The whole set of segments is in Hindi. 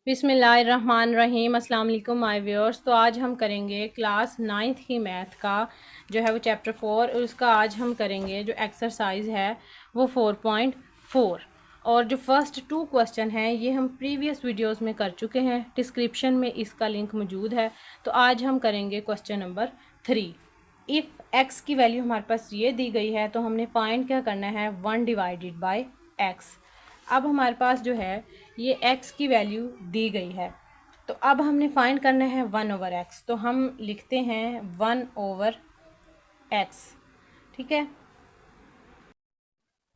बिस्मिल्लाहिर्रहमानिर्रहीम। अस्सलाम वालेकुम माय व्यूअर्स। तो आज हम करेंगे क्लास 9th की मैथ का जो है वो चैप्टर 4 और उसका आज हम करेंगे जो एक्सरसाइज है वो 4.4 और जो फर्स्ट 2 क्वेश्चन हैं ये हम प्रीवियस वीडियोस में कर चुके हैं। डिस्क्रिप्शन में इसका लिंक मौजूद है। तो आज हम करेंगे क्वेश्चन नंबर 3। इफ़ एक्स की वैल्यू हमारे पास ये दी गई है तो हमने फाइंड क्या करना है 1 डिवाइडेड बाय एक्स। अब हमारे पास जो है ये x की वैल्यू दी गई है तो अब हमने फाइंड करना है 1/x। तो हम लिखते हैं 1/x। ठीक है,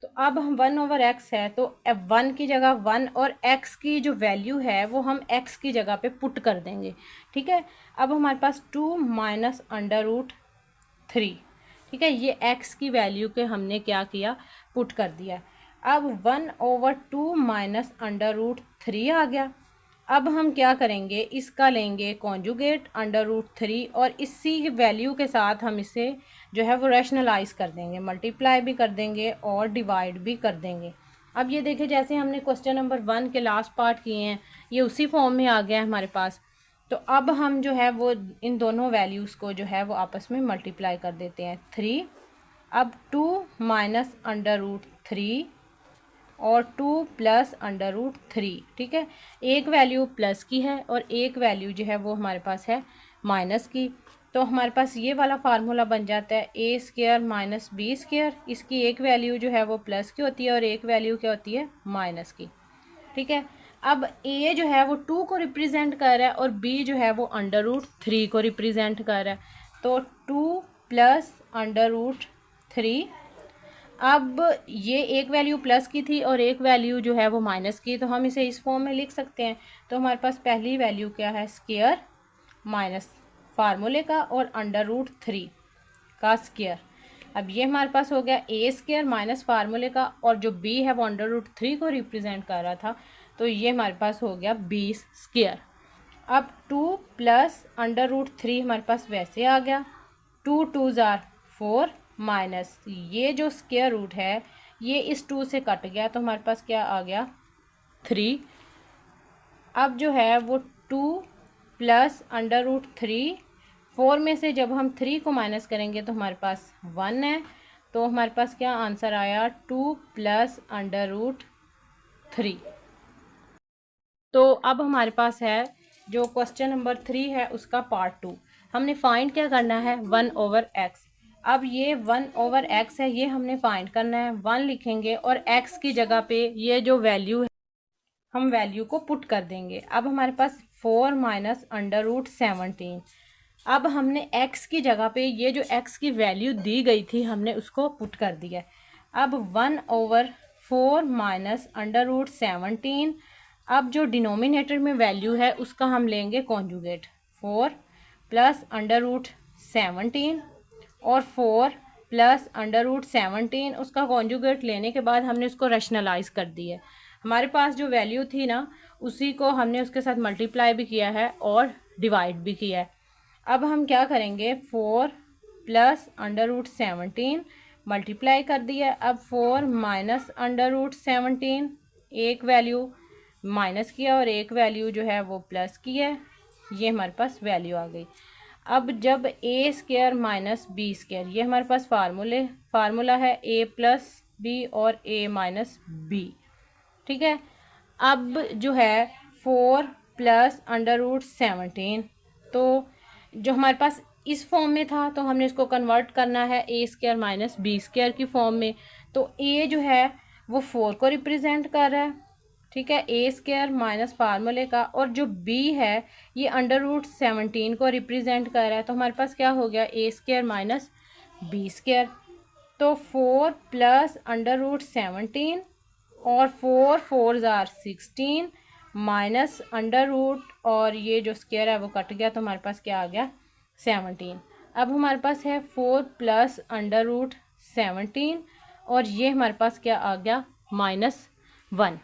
तो अब हम 1/x है तो 1 की जगह 1 और x की जो वैल्यू है वो हम x की जगह पे पुट कर देंगे। ठीक है, अब हमारे पास 2 माइनस √3। ठीक है, ये x की वैल्यू के हमने क्या किया, पुट कर दिया। अब 1/2 माइनस √3 आ गया। अब हम क्या करेंगे, इसका लेंगे कॉन्जुगेट √3 और इसी वैल्यू के साथ हम इसे जो है वो रैशनलाइज कर देंगे, मल्टीप्लाई भी कर देंगे और डिवाइड भी कर देंगे। अब ये देखिए जैसे हमने क्वेश्चन नंबर 1 के लास्ट पार्ट किए हैं ये उसी फॉर्म में आ गया है हमारे पास। तो अब हम जो है वो इन दोनों वैल्यूज़ को जो है वो आपस में मल्टीप्लाई कर देते हैं 3। अब 2 माइनस √3 और 2 प्लस √3। ठीक है, एक वैल्यू प्लस की है और एक वैल्यू जो है वो हमारे पास है माइनस की। तो हमारे पास ये वाला फार्मूला बन जाता है a² माइनस b²। इसकी एक वैल्यू जो है वो प्लस की होती है और एक वैल्यू क्या होती है, माइनस की। ठीक है, अब a जो है वो 2 को रिप्रेजेंट कर रहा है और b जो है वो √3 को रिप्रेजेंट कर रहा है। तो 2 प्लस √3। अब ये एक वैल्यू प्लस की थी और एक वैल्यू जो है वो माइनस की, तो हम इसे इस फॉर्म में लिख सकते हैं। तो हमारे पास पहली वैल्यू क्या है, स्क्वायर माइनस फार्मूले का और √3 का स्क्वायर। अब ये हमारे पास हो गया a² माइनस फार्मूले का और जो b है वो √3 को रिप्रेजेंट कर रहा था, तो ये हमारे पास हो गया b²। अब 2 प्लस √3 हमारे पास वैसे आ गया, 2 2 ज़ार 4 माइनस ये जो स्क्वायर रूट है ये इस 2 से कट गया तो हमारे पास क्या आ गया, 3। अब जो है वो 2 प्लस √3, 4 में से जब हम 3 को माइनस करेंगे तो हमारे पास 1 है। तो हमारे पास क्या आंसर आया, 2 प्लस √3। तो अब हमारे पास है जो क्वेश्चन नंबर 3 है उसका पार्ट 2। हमने फाइंड क्या करना है 1/x। अब ये 1/x है ये हमने फाइंड करना है, 1 लिखेंगे और x की जगह पे ये जो वैल्यू है हम वैल्यू को पुट कर देंगे। अब हमारे पास 4 माइनस √17। अब हमने x की जगह पे ये जो x की वैल्यू दी गई थी हमने उसको पुट कर दिया। अब 1/4 माइनस √17। अब जो डिनोमिनेटर में वैल्यू है उसका हम लेंगे कॉन्जुगेट, 4 प्लस √17 और 4 प्लस √17 उसका कॉन्जुगेट लेने के बाद हमने उसको रैशनलाइज कर दिया। हमारे पास जो वैल्यू थी ना उसी को हमने उसके साथ मल्टीप्लाई भी किया है और डिवाइड भी किया है। अब हम क्या करेंगे, 4 प्लस √17 मल्टीप्लाई कर दिया। अब 4 माइनस √17, एक वैल्यू माइनस किया और एक वैल्यू जो है वो प्लस की है, ये हमारे पास वैल्यू आ गई। अब जब a² माइनस b² ये हमारे पास फार्मूला है a प्लस बी और a माइनस बी। ठीक है, अब जो है 4 प्लस √17 तो जो हमारे पास इस फॉर्म में था तो हमने इसको कन्वर्ट करना है a² माइनस b² की फॉर्म में। तो a जो है वो 4 को रिप्रेजेंट कर रहा है, ठीक है, a² माइनस फार्मूले का, और जो b है ये √17 को रिप्रेजेंट कर रहा है। तो हमारे पास क्या हो गया, a² माइनस b²। तो 4 प्लस √17 और 4 4 ज़ार 16 माइनस √ और ये जो स्क्वायर है वो कट गया तो हमारे पास क्या आ गया, 17। अब हमारे पास है 4 प्लस √17 और ये हमारे पास क्या आ गया, -1।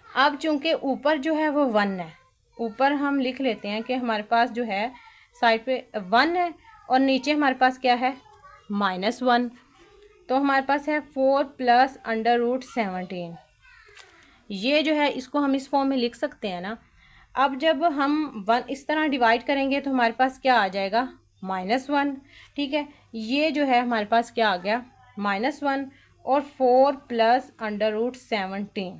अब चूंकि ऊपर जो है वो 1 है, ऊपर हम लिख लेते हैं कि हमारे पास जो है साइड पे 1 है और नीचे हमारे पास क्या है, -1। तो हमारे पास है 4 प्लस √17। ये जो है इसको हम इस फॉर्म में लिख सकते हैं ना। अब जब हम 1 इस तरह डिवाइड करेंगे तो हमारे पास क्या आ जाएगा, -1। ठीक है, ये जो है हमारे पास क्या आ गया, -1 और 4 प्लस √17।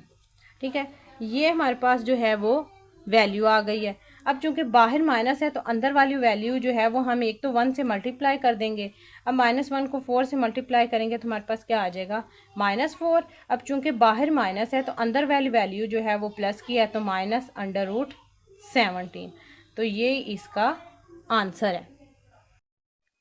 ठीक है, ये हमारे पास जो है वो वैल्यू आ गई है। अब चूंकि बाहर माइनस है तो अंदर वाली वैल्यू जो है वो हम एक तो 1 से मल्टीप्लाई कर देंगे। अब -1 को 4 से मल्टीप्लाई करेंगे तो हमारे पास क्या आ जाएगा, -4। अब चूंकि बाहर माइनस है तो अंदर वाली वैल्यू जो है वो प्लस की है, तो -√17। तो ये इसका आंसर है।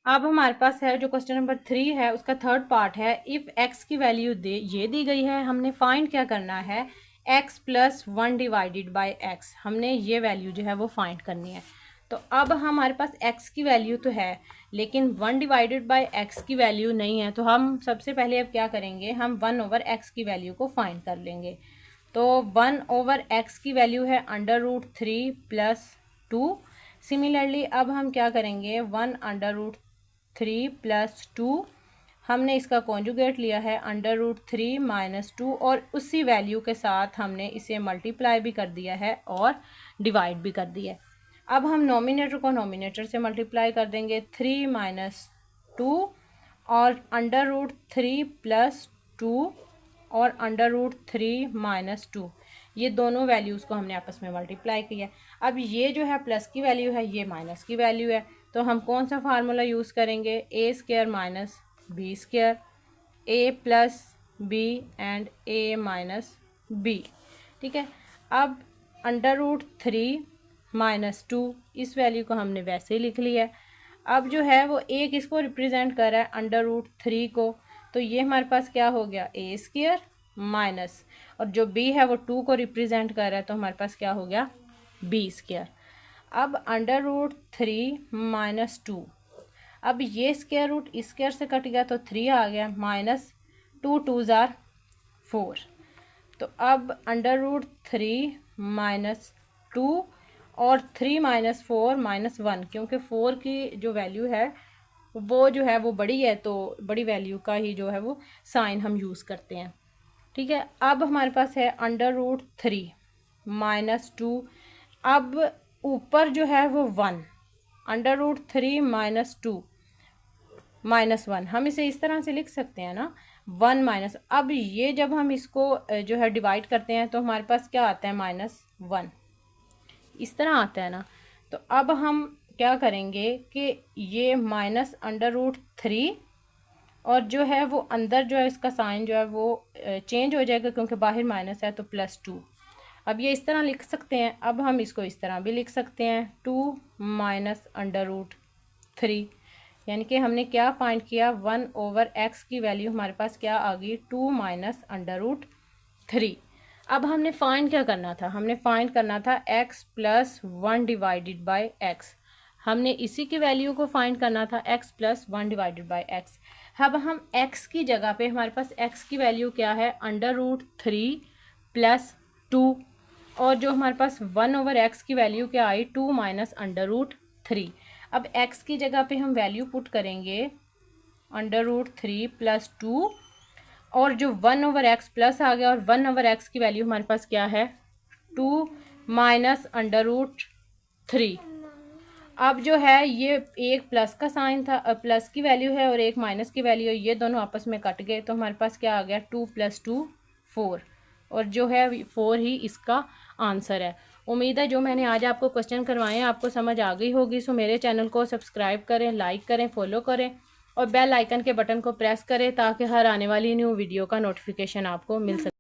अब हमारे पास है जो क्वेश्चन नंबर 3 है, उसका थर्ड पार्ट है। इफ़ x की वैल्यू ये दी गई है, हमने फाइंड क्या करना है, x + 1 डिवाइडेड बाय x। हमने ये वैल्यू जो है वो फाइंड करनी है। तो अब हमारे पास x की वैल्यू तो है, लेकिन 1 डिवाइडेड बाय x की वैल्यू नहीं है। तो हम सबसे पहले अब क्या करेंगे, हम 1/x की वैल्यू को फाइंड कर लेंगे। तो 1/x की वैल्यू है √3 + 2। सिमिलरली अब हम क्या करेंगे, 1/3 + 2, हमने इसका कॉन्जुगेट लिया है √3 - 2, और उसी वैल्यू के साथ हमने इसे मल्टीप्लाई भी कर दिया है और डिवाइड भी कर दिया है। अब हम नॉमिनेटर को नॉमिनेटर से मल्टीप्लाई कर देंगे, 3 - 2 और √3 + 2 और √3 - 2, ये दोनों वैल्यूज़ को हमने आपस में मल्टीप्लाई किया। अब ये जो है प्लस की वैल्यू है, ये माइनस की वैल्यू है, तो हम कौन सा फार्मूला यूज़ करेंगे, a² - b², a + b and a - b। ठीक है, अब √3 - 2, इस वैल्यू को हमने वैसे ही लिख लिया है। अब जो है वो a किसको रिप्रेजेंट कर रहा है, √3 को, तो ये हमारे पास क्या हो गया, a² माइनस, और जो b है वो 2 को रिप्रेजेंट कर रहा है, तो हमारे पास क्या हो गया, b²। अब √3 - 2, अब ये स्क्वायर रूट इस स्क्वायर से कट गया तो 3 आ गया, -2 2 ज़ार 4। तो अब √3 - 2 और 3 - 4 - 1, क्योंकि 4 की जो वैल्यू है वो जो है वो बड़ी है, तो बड़ी वैल्यू का ही जो है वो साइन हम यूज़ करते हैं। ठीक है, अब हमारे पास है √3 - 2, अब ऊपर जो है वो 1, √3 - 2 -1, हम इसे इस तरह से लिख सकते हैं ना, 1 माइनस। अब ये जब हम इसको जो है डिवाइड करते हैं तो हमारे पास क्या आता है, -1, इस तरह आता है ना। तो अब हम क्या करेंगे कि ये -√3, और जो है वो अंदर जो है इसका साइन जो है वो चेंज हो जाएगा, क्योंकि बाहर माइनस है, तो +2। अब ये इस तरह लिख सकते हैं। अब हम इसको इस तरह भी लिख सकते हैं, 2 - √3, यानी कि हमने क्या फाइंड किया, 1/x की वैल्यू हमारे पास क्या आ गई, 2 - √3। अब हमने फाइंड क्या करना था, हमने फाइंड करना था x + 1 डिवाइडेड बाय x। हमने इसी की वैल्यू को फाइंड करना था, x + 1 डिवाइडेड बाय x। अब हम x की जगह पे हमारे पास x की वैल्यू क्या है, √3 + 2, और जो हमारे पास 1/x की वैल्यू क्या आई, 2 - √3। अब x की जगह पे हम वैल्यू पुट करेंगे √3 + 2, और जो 1/x प्लस आ गया, और 1/x की वैल्यू हमारे पास क्या है, 2 - √3। अब जो है ये एक प्लस का साइन था, प्लस की वैल्यू है और एक माइनस की वैल्यू है, ये दोनों आपस में कट गए, तो हमारे पास क्या आ गया, 2 + 2 4, और जो है 4 ही इसका आंसर है। उम्मीद है जो मैंने आज आपको क्वेश्चन करवाए हैं आपको समझ आ गई होगी। सो मेरे चैनल को सब्सक्राइब करें, लाइक करें, फॉलो करें, और बेल आइकन के बटन को प्रेस करें, ताकि हर आने वाली न्यू वीडियो का नोटिफिकेशन आपको मिल सके।